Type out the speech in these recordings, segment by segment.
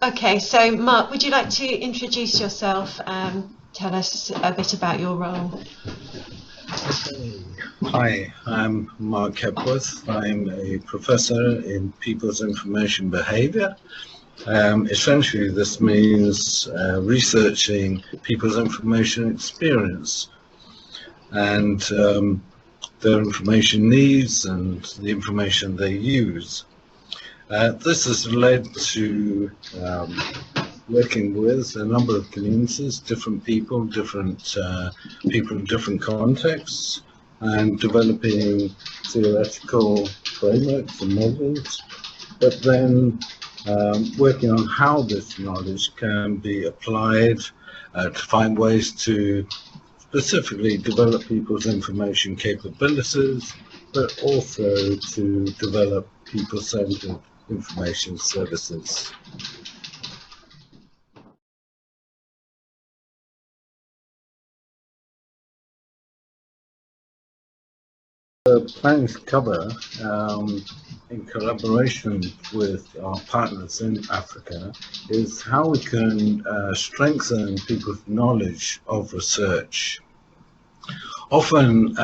Okay, so Mark, would you like to introduce yourself? Tell us a bit about your role. Hi, I'm Mark Hepworth. I'm a professor in People's Information Behaviour. Essentially, this means researching people's information experience and their information needs and the information they use. This has led to working with a number of communities, different people in different contexts, and developing theoretical frameworks and models, but then working on how this knowledge can be applied to find ways to specifically develop people's information capabilities, but also to develop people-centered information services. Planning to cover, in collaboration with our partners in Africa, is how we can strengthen people's knowledge of research. Often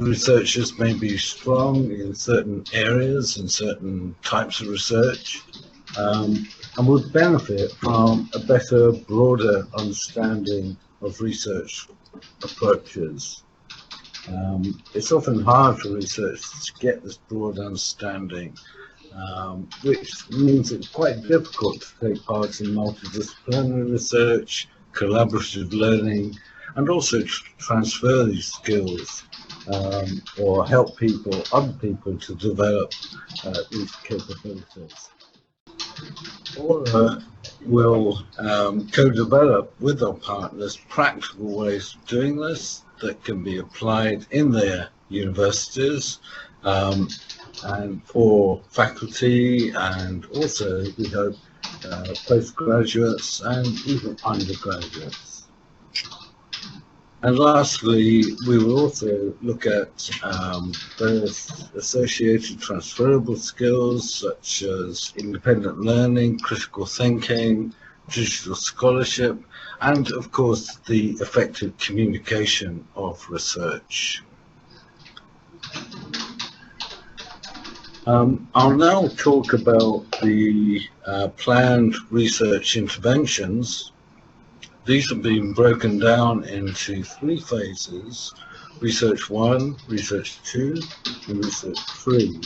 researchers may be strong in certain areas and certain types of research, and would benefit from a better, broader understanding of research approaches. It's often hard for researchers to get this broad understanding, which means it's quite difficult to take part in multidisciplinary research, collaborative learning, and also transfer these skills or help other people to develop these capabilities. Aura will co-develop with our partners practical ways of doing this that can be applied in their universities and for faculty, and also, we hope, postgraduates and even undergraduates. And lastly, we will also look at various associated transferable skills such as independent learning, critical thinking, digital scholarship, and of course the effective communication of research. I'll now talk about the planned research interventions. These have been broken down into 3 phases: Research 1, Research 2, and Research 3.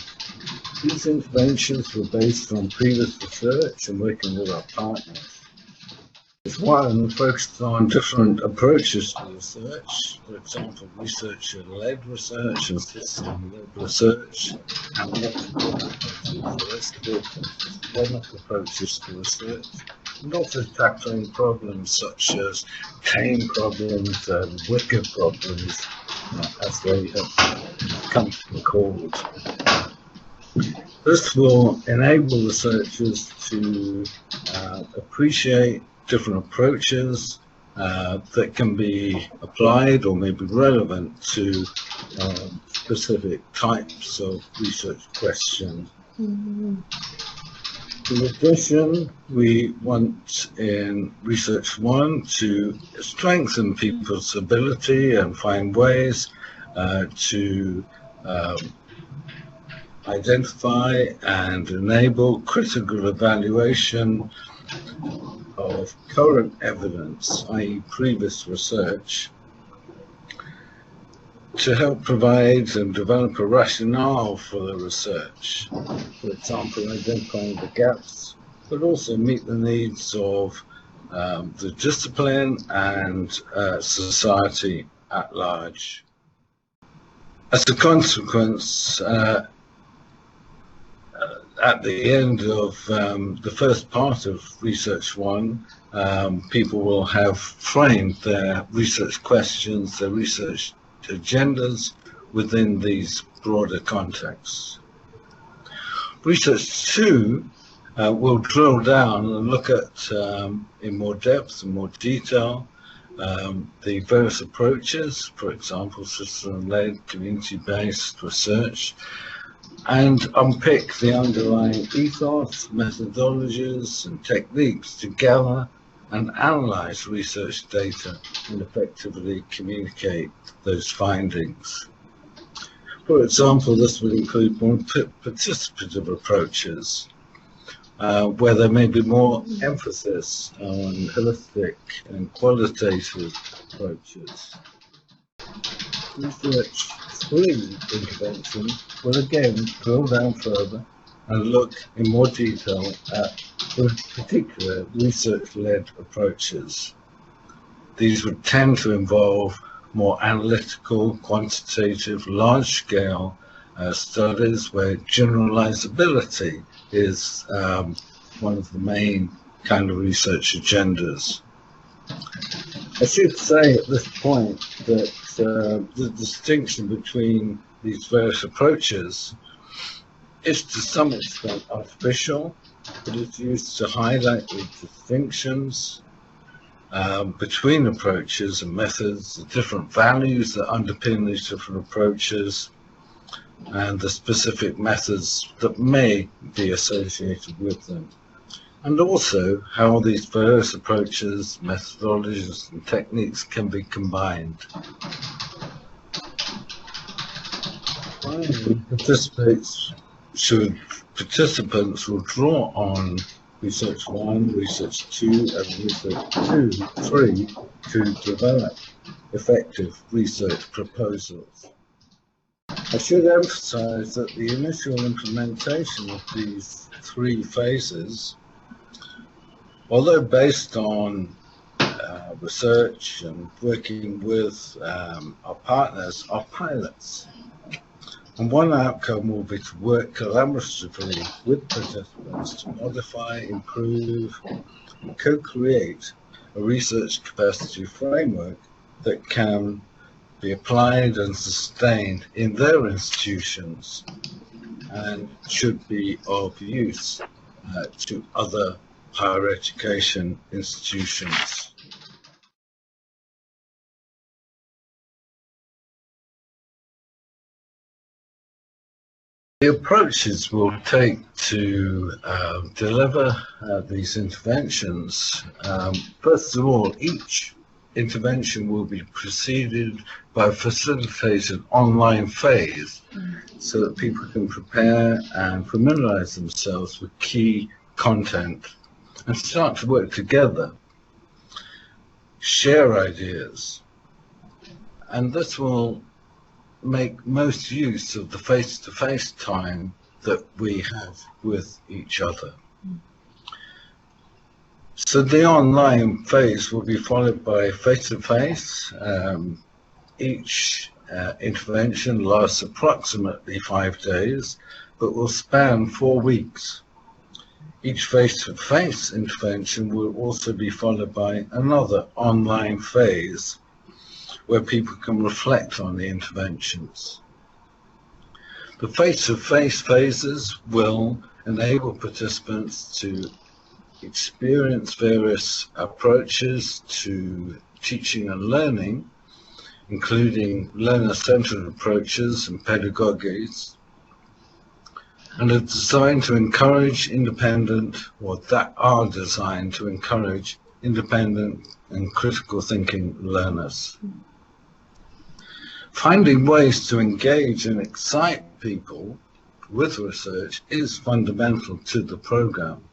These interventions were based on previous research and working with our partners. Research 1 focused on different approaches to research, for example, researcher-led research and system-led research, analytical approaches to research, and also tackling problems such as tame problems and wicked problems, as they have come to be called. This will enable researchers to appreciate different approaches that can be applied or may be relevant to specific types of research questions. Mm-hmm. In addition, we want in Research 1 to strengthen people's ability and find ways to identify and enable critical evaluation of current evidence, i.e. previous research, to help provide and develop a rationale for the research. For example, identifying the gaps, but also meet the needs of the discipline and society at large. As a consequence, at the end of the first part of Research 1, people will have framed their research questions, their research agendas within these broader contexts. Research 2 will drill down and look at, in more depth and more detail, the various approaches, for example, system-led, community-based research, and unpick the underlying ethos, methodologies, and techniques to gather and analyze research data and effectively communicate those findings. For example, this would include more participative approaches, where there may be more emphasis on holistic and qualitative approaches. Research 3 intervention will again drill down further and look in more detail at particular research-led approaches. These would tend to involve more analytical, quantitative, large-scale studies where generalizability is one of the main kind of research agendas. I should say at this point that the distinction between these various approaches is to some extent artificial, but it's used to highlight the distinctions between approaches and methods, the different values that underpin these different approaches, and the specific methods that may be associated with them, and also how these various approaches, methodologies, and techniques can be combined. Finally, participants will draw on Research 1, Research 2, and Research 3 to develop effective research proposals. I should emphasize that the initial implementation of these 3 phases, although based on research and working with our partners, are pilots. And one outcome will be to work collaboratively with participants to modify, improve, and co-create a research capacity framework that can be applied and sustained in their institutions and should be of use to other higher education institutions. The approaches we'll take to deliver these interventions, first of all, each intervention will be preceded by a facilitated online phase so that people can prepare and familiarize themselves with key content and start to work together, share ideas, and this will make most use of the face-to-face time that we have with each other. So the online phase will be followed by face-to-face. Each intervention lasts approximately 5 days, but will span 4 weeks. Each face-to-face intervention will also be followed by another online phase where people can reflect on the interventions. The face-to-face phases will enable participants to experience various approaches to teaching and learning, including learner-centered approaches and pedagogies, and are designed to encourage independent, or that are designed to encourage independent and critical thinking learners. Finding ways to engage and excite people with research is fundamental to the program,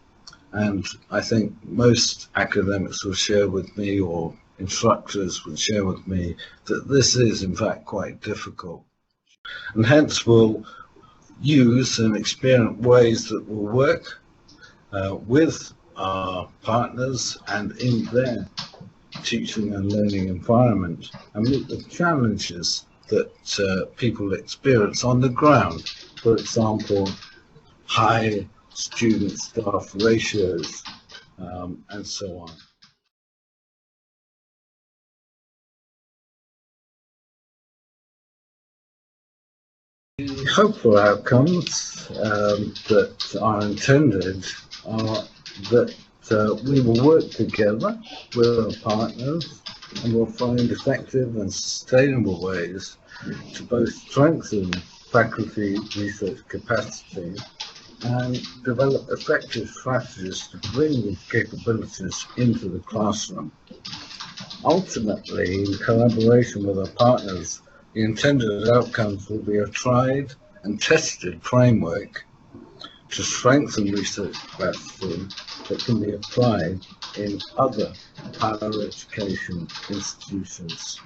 and I think most academics will share with me, or instructors will share with me, that this is in fact quite difficult, and hence we'll use and experiment ways that will work with our partners and in their teaching and learning environment, and meet the challenges that people experience on the ground. For example, high student-staff ratios, and so on. The hopeful outcomes that are intended are that we will work together with our partners and will find effective and sustainable ways to both strengthen faculty research capacity and develop effective strategies to bring these capabilities into the classroom. Ultimately, in collaboration with our partners, the intended outcomes will be a tried and tested framework to strengthen research capacity that can be applied in other higher education institutions.